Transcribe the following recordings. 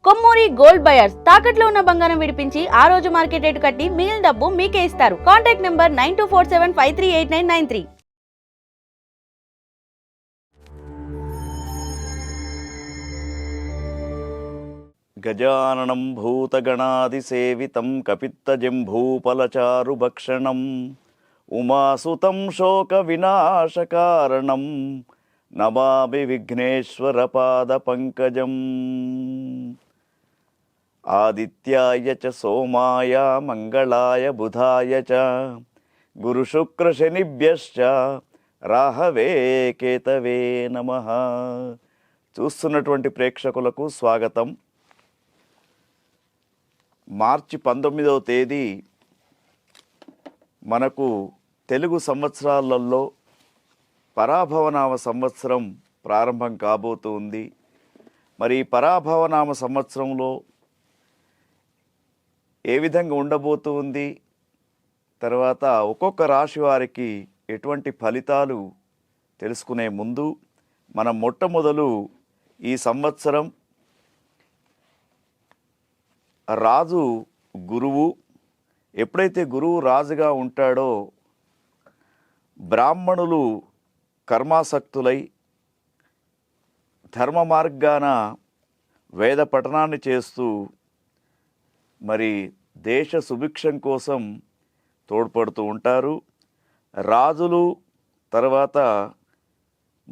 Kommuri gold buyers తాకట్లో ఉన్న బంగారం విడిపించి ఆ రోజు మార్కెట్ రేటు కట్టి మిగిలిన డబ్బు మీకే ఇస్తారు. Contact number 9247538993. గజాననం భూతగణాదిసేవితం కపిత్తజంభూఫలచారుభక్షణం ఉమాసుతం శోక వినాశకారణం నమామి విఘ్నేశ్వర పాద పంకజం. ఆదిత్యాయ చ సోమాయ మంగళాయ బుధాయ చ గురుశుక్రశనిభ్యశ్చ రాహవే కేతవే నమః. చూస్తున్నటువంటి ప్రేక్షకులకు స్వాగతం. మార్చి 19వ తేదీ మనకు తెలుగు సంవత్సరాలలో పరాభవనామ సంవత్సరం ప్రారంభం కాబోతుంది. మరి పరాభవనామ సంవత్సరంలో ఏ విధంగా ఉండబోతుంది, తర్వాత ఒక్కొక్క రాశి వారికి ఎటువంటి ఫలితాలు తెలుసుకునే ముందు మనం మొట్టమొదలు ఈ సంవత్సరం రాజు గురువు, ఎప్పుడైతే గురువు రాజుగా ఉంటాడో బ్రాహ్మణులు కర్మాసక్తులై ధర్మ మార్గాన వేద పఠనాన్ని చేస్తూ మరి దేశ సుభిక్షం కోసం తోడ్పడుతూ ఉంటారు. రాజులు తర్వాత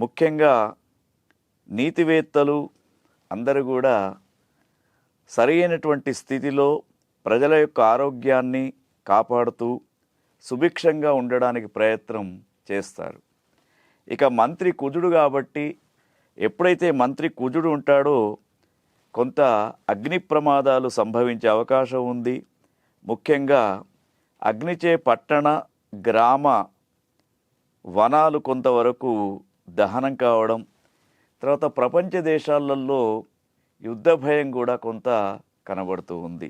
ముఖ్యంగా నీతివేత్తలు అందరూ కూడా సరైనటువంటి స్థితిలో ప్రజల యొక్క ఆరోగ్యాన్ని కాపాడుతూ సుభిక్షంగా ఉండడానికి ప్రయత్నం చేస్తారు. ఇక మంత్రి కుజుడు కాబట్టి ఎప్పుడైతే మంత్రి కుజుడు ఉంటాడో కొంత అగ్ని ప్రమాదాలు సంభవించే అవకాశం ఉంది. ముఖ్యంగా అగ్నిచే పట్టణ గ్రామ వనాలు కొంతవరకు దహనం కావడం, తర్వాత ప్రపంచ దేశాలలో యుద్ధ భయం కూడా కొంత కనబడుతూ ఉంది.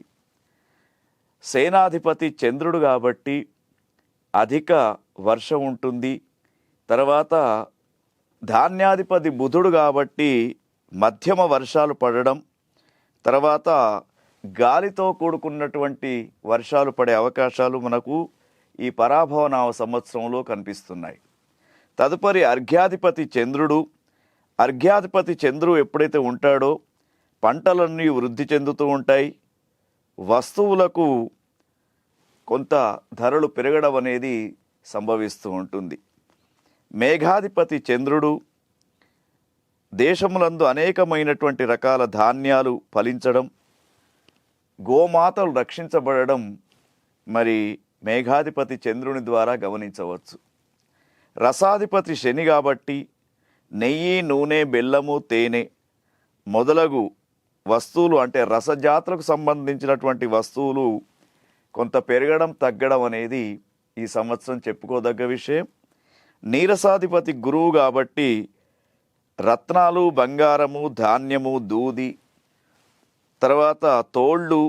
సేనాధిపతి చంద్రుడు కాబట్టి అధిక వర్షం ఉంటుంది. తర్వాత ధాన్యాధిపతి బుధుడు కాబట్టి మధ్యమ వర్షాలు పడడం, తర్వాత గాలితో కూడుకున్నటువంటి వర్షాలు పడే అవకాశాలు మనకు ఈ పరాభవనామ సంవత్సరంలో కనిపిస్తున్నాయి. తదుపరి అర్ఘ్యాధిపతి చంద్రుడు. అర్ఘ్యాధిపతి చంద్రుడు ఎప్పుడైతే ఉంటాడో పంటలన్నీ వృద్ధి చెందుతూ ఉంటాయి, వస్తువులకు కొంత ధరలు పెరగడం అనేది సంభవిస్తూ ఉంటుంది. మేఘాధిపతి చంద్రుడు దేశములందు అనేకమైనటువంటి రకాల ధాన్యాలు ఫలించడం, గోమాతలు రక్షించబడడం మరి మేఘాధిపతి చంద్రుని ద్వారా గమనించవచ్చు. రసాధిపతి శని కాబట్టి నెయ్యి, నూనె, బెల్లము, తేనె మొదలగు వస్తువులు అంటే రసజాతరకు సంబంధించినటువంటి వస్తువులు కొంత పెరగడం తగ్గడం అనేది ఈ సంవత్సరం చెప్పుకోదగ్గ విషయం. నీరసాధిపతి గురువు కాబట్టి రత్నాలు, బంగారము, ధాన్యము, దూది, తర్వాత తోళ్ళు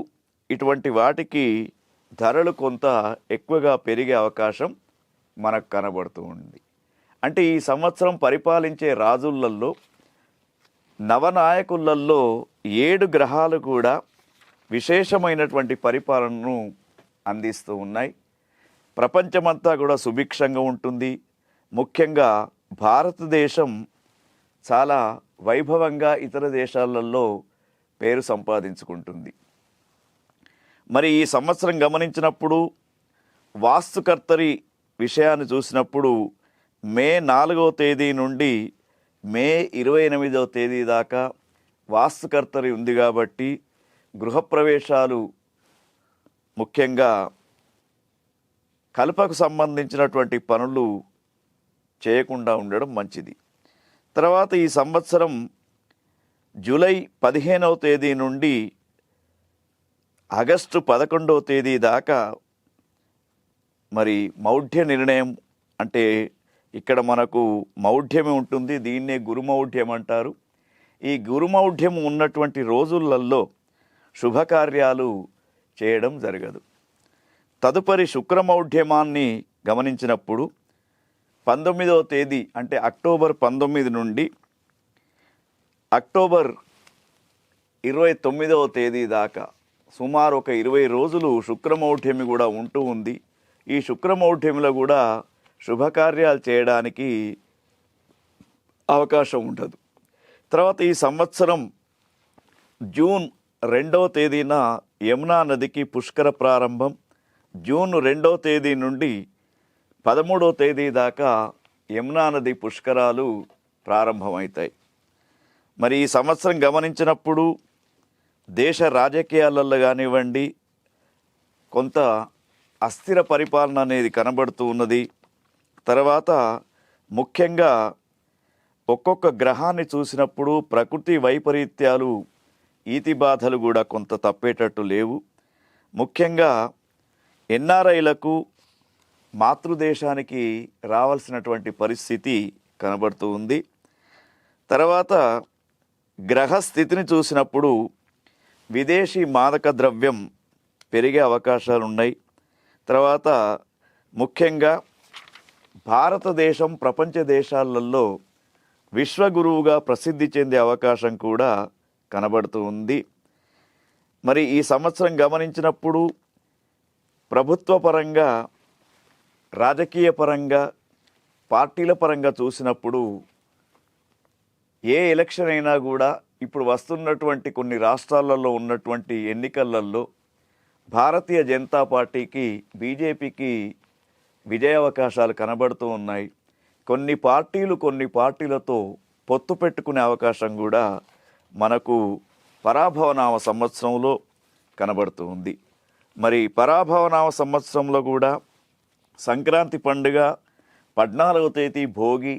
ఇటువంటి వాటికి ధరలు కొంత ఎక్కువగా పెరిగే అవకాశం మనకు కనబడుతూ ఉంది. అంటే ఈ సంవత్సరం పరిపాలించే రాజులలో నవనాయకులలో 7 గ్రహాలు కూడా విశేషమైనటువంటి పరిపాలనను అందిస్తూ ఉన్నాయి. ప్రపంచమంతా కూడా సుభిక్షంగా ఉంటుంది. ముఖ్యంగా భారతదేశం చాలా వైభవంగా ఇతర దేశాలలో పేరు సంపాదించుకుంటుంది. మరి ఈ సంవత్సరం గమనించినప్పుడు వాస్తుకర్తరి విషయాన్ని చూసినప్పుడు మే 4వ తేదీ నుండి మే 28వ తేదీ దాకా వాస్తుకర్తరి ఉంది కాబట్టి గృహప్రవేశాలు ముఖ్యంగా కలపకు సంబంధించినటువంటి పనులు చేయకుండా ఉండడం మంచిది. తర్వాత ఈ సంవత్సరం జూలై 15వ తేదీ నుండి ఆగస్టు 11వ తేదీ దాకా మరి మౌఢ్య నిర్ణయం అంటే ఇక్కడ మనకు మౌఢ్యమే ఉంటుంది, దీన్నే గురుమౌఢ్యం అంటారు. ఈ గురుమౌఢ్యం ఉన్నటువంటి రోజులలో శుభకార్యాలు చేయడం జరగదు. తదుపరి శుక్రమౌఢ్యమాన్ని గమనించినప్పుడు 19వ తేదీ అంటే అక్టోబర్ 19 నుండి అక్టోబర్ 29వ తేదీ దాకా సుమారు ఒక 20 రోజులు శుక్రమౌఢ్యమి కూడా ఉంటూ ఉంది. ఈ శుక్రమౌఢ్యమిలో కూడా శుభకార్యాలు చేయడానికి అవకాశం ఉండదు. తర్వాత ఈ సంవత్సరం జూన్ 2వ తేదీన యమునా నదికి పుష్కర ప్రారంభం. జూన్ 2వ తేదీ నుండి 13వ తేదీ దాకా యమునా నది పుష్కరాలు ప్రారంభమవుతాయి. మరి ఈ సంవత్సరం గమనించినప్పుడు దేశ రాజకీయాలలో కానివ్వండి కొంత అస్థిర పరిపాలన అనేది కనబడుతూ ఉన్నది. తర్వాత ముఖ్యంగా ఒక్కొక్క గ్రహాన్ని చూసినప్పుడు ప్రకృతి వైపరీత్యాలు ఈతి బాధలు కూడా కొంత తప్పేటట్టు లేవు. ముఖ్యంగా ఎన్ఆర్ఐలకు మాతృదేశానికి రావాల్సినటువంటి పరిస్థితి కనబడుతూ ఉంది. తర్వాత గ్రహస్థితిని చూసినప్పుడు విదేశీ మాదక ద్రవ్యం పెరిగే అవకాశాలు ఉన్నాయి. తర్వాత ముఖ్యంగా భారతదేశం ప్రపంచ దేశాలలో విశ్వగురువుగా ప్రసిద్ధి చెందే అవకాశం కూడా కనబడుతూ ఉంది. మరి ఈ సంవత్సరం గమనించినప్పుడు ప్రభుత్వ పరంగా రాజకీయ పరంగా పార్టీల పరంగా చూసినప్పుడు ఏ ఎలక్షన్ అయినా కూడా ఇప్పుడు వస్తున్నటువంటి కొన్ని రాష్ట్రాలలో ఉన్నటువంటి ఎన్నికలలో భారతీయ జనతా పార్టీకి బీజేపీకి విజయావకాశాలు కనబడుతూ ఉన్నాయి. కొన్ని పార్టీలతో పొత్తు పెట్టుకునే అవకాశం కూడా మనకు పరాభవనామ సంవత్సరంలో కనబడుతూ ఉంది. మరి పరాభవనామ సంవత్సరంలో కూడా సంక్రాంతి పండుగ 14వ తేదీ భోగి,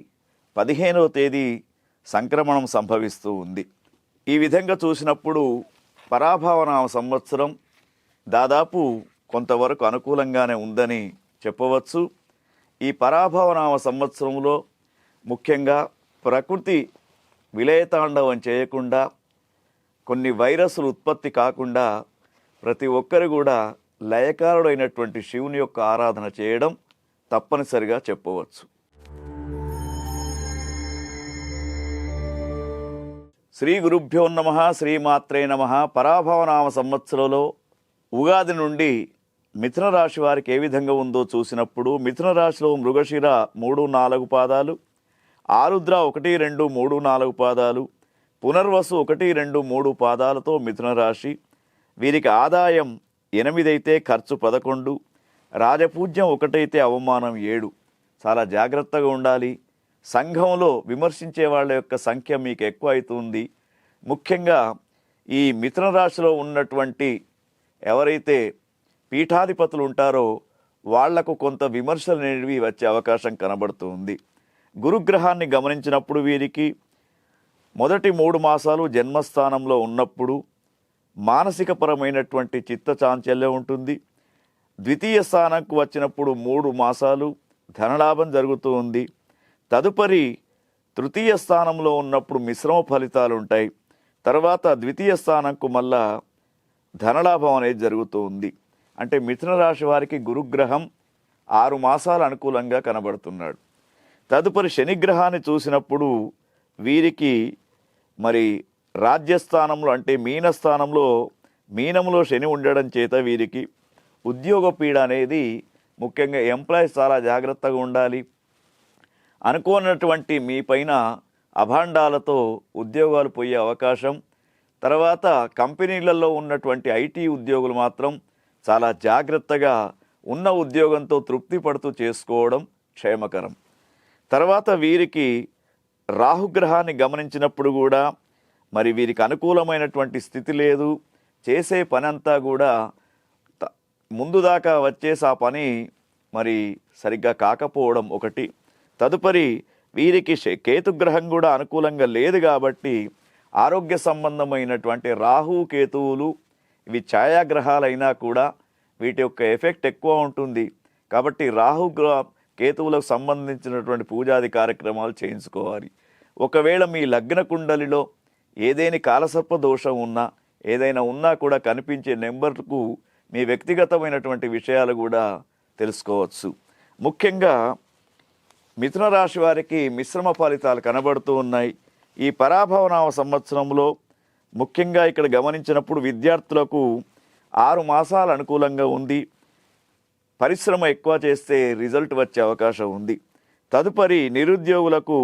15వ తేదీ సంక్రమణం సంభవిస్తూ ఉంది. ఈ విధంగా చూసినప్పుడు పరాభవనామ సంవత్సరం దాదాపు కొంతవరకు అనుకూలంగానే ఉందని చెప్పవచ్చు. ఈ పరాభవనామ సంవత్సరంలో ముఖ్యంగా ప్రకృతి విలయతాండవం చేయకుండా కొన్ని వైరస్లు ఉత్పత్తి కాకుండా ప్రతి ఒక్కరు కూడా లయకారుడైనటువంటి శివుని యొక్క ఆరాధన చేయడం తప్పనిసరిగా చెప్పవచ్చు. శ్రీ గురుభ్యో నమః, శ్రీమాత్రే నమః. పరాభవనామ సంవత్సరంలో ఉగాది నుండి మిథున రాశి వారికి ఏ విధంగా ఉందో చూసినప్పుడు మిథున రాశిలో మృగశిర 3-4 పాదాలు, ఆరుద్ర 1, 2, 3, 4 పాదాలు, పునర్వసు 1, 2, 3 పాదాలతో మిథున రాశి. వీరికి ఆదాయం 8 అయితే ఖర్చు 11, రాజపూజ్యం 1 అయితే అవమానం 7. చాలా జాగ్రత్తగా ఉండాలి. సంఘంలో విమర్శించే వాళ్ళ యొక్క సంఖ్య మీకు ఎక్కువ అవుతుంది. ముఖ్యంగా ఈ మిథున రాశిలో ఉన్నటువంటి ఎవరైతే పీఠాధిపతులు ఉంటారో వాళ్లకు కొంత విమర్శలు అనేవి వచ్చే అవకాశం కనబడుతుంది. గురుగ్రహాన్ని గమనించినప్పుడు వీరికి మొదటి 3 మాసాలు జన్మస్థానంలో ఉన్నప్పుడు మానసిక పరమైనటువంటి చిత్త చాంచల్యం ఉంటుంది. ద్వితీయ స్థానంకు వచ్చినప్పుడు 3 మాసాలు ధనలాభం జరుగుతూ ఉంది. తదుపరి తృతీయ స్థానంలో ఉన్నప్పుడు మిశ్రమ ఫలితాలు ఉంటాయి. తర్వాత ద్వితీయ స్థానంకు మళ్ళా ధనలాభం అనేది జరుగుతూ ఉంది. అంటే మిథున రాశి వారికి గురుగ్రహం 6 మాసాలు అనుకూలంగా కనబడుతున్నాడు. తదుపరి శనిగ్రహాన్ని చూసినప్పుడు వీరికి మరి రాజ్యస్థానంలో అంటే మీనంలో శని ఉండడం చేత వీరికి ఉద్యోగ పీడ అనేది ముఖ్యంగా ఎంప్లాయీస్ చాలా జాగ్రత్తగా ఉండాలి. అనుకోనటువంటి మీ పైన అభాండాలతో ఉద్యోగాలు పోయే అవకాశం. తర్వాత కంపెనీలలో ఉన్నటువంటి ఐటీ ఉద్యోగులు మాత్రం చాలా జాగ్రత్తగా ఉన్న ఉద్యోగంతో తృప్తి పడుతూ చేసుకోవడం క్షేమకరం. తర్వాత వీరికి రాహుగ్రహాన్ని గమనించినప్పుడు కూడా మరి వీరికి అనుకూలమైనటువంటి స్థితి లేదు. చేసే పని అంతా కూడా ముందు దాకా వచ్చేసి ఆ పని మరి సరిగ్గా కాకపోవడం ఒకటి. తదుపరి వీరికి కేతుగ్రహం కూడా అనుకూలంగా లేదు కాబట్టి ఆరోగ్య సంబంధమైనటువంటి రాహు కేతువులు ఇవి ఛాయాగ్రహాలైనా కూడా వీటి యొక్క ఎఫెక్ట్ ఎక్కువ ఉంటుంది. కాబట్టి కేతువులకు సంబంధించినటువంటి పూజాది కార్యక్రమాలు చేయించుకోవాలి. ఒకవేళ మీ లగ్న కుండలిలో ఏదైనా కాలసర్ప దోషం ఉన్నా ఏదైనా ఉన్నా కూడా కనిపించే నెంబర్కు మీ వ్యక్తిగతమైనటువంటి విషయాలు కూడా తెలుసుకోవచ్చు. ముఖ్యంగా మిథున రాశి వారికి మిశ్రమ ఫలితాలు కనబడుతూ ఉన్నాయి. ఈ పరాభవనామ సంవత్సరంలో ముఖ్యంగా ఇక్కడ గమనించినప్పుడు విద్యార్థులకు 6 మాసాలు అనుకూలంగా ఉంది. పరిశ్రమ ఎక్కువ చేస్తే రిజల్ట్ వచ్చే అవకాశం ఉంది. తదుపరి నిరుద్యోగులకు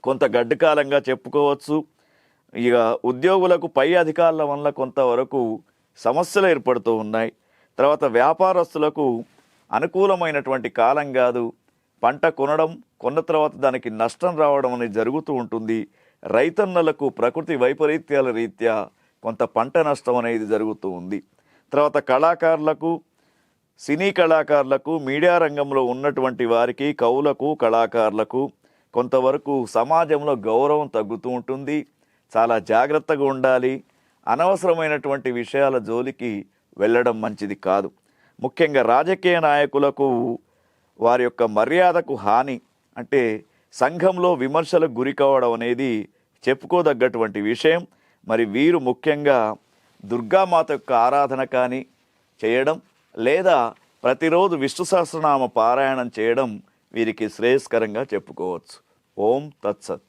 కొంత గడ్డు కాలంగా చెప్పుకోవచ్చు. ఇక ఉద్యోగులకు పై అధికారుల వల్ల కొంతవరకు సమస్యలు ఏర్పడుతూ ఉన్నాయి. తర్వాత వ్యాపారస్తులకు అనుకూలమైనటువంటి కాలం కాదు. పంట కొన్న తర్వాత దానికి నష్టం రావడం అనేది జరుగుతూ ఉంటుంది. రైతన్నలకు ప్రకృతి వైపరీత్యాల రీత్యా కొంత పంట నష్టం అనేది జరుగుతూ ఉంది. తర్వాత కళాకారులకు, సినీ కళాకారులకు, మీడియా రంగంలో ఉన్నటువంటి వారికి, కవులకు, కళాకారులకు కొంతవరకు సమాజంలో గౌరవం తగ్గుతూ ఉంటుంది. చాలా జాగ్రత్తగా ఉండాలి. అనవసరమైనటువంటి విషయాల జోలికి వెళ్ళడం మంచిది కాదు. ముఖ్యంగా రాజకీయ నాయకులకు వారి యొక్క మర్యాదకు హాని, అంటే సంఘంలో విమర్శలకు గురి కావడం అనేది చెప్పుకోదగ్గటువంటి విషయం. మరి వీరు ముఖ్యంగా దుర్గామాత యొక్క ఆరాధన కానీ చేయడం, లేదా ప్రతిరోజు విష్ణు సహస్రనామ పారాయణం చేయడం వీరికి శ్రేయస్కరంగా చెప్పుకోవచ్చు. ఓం తత్సత్.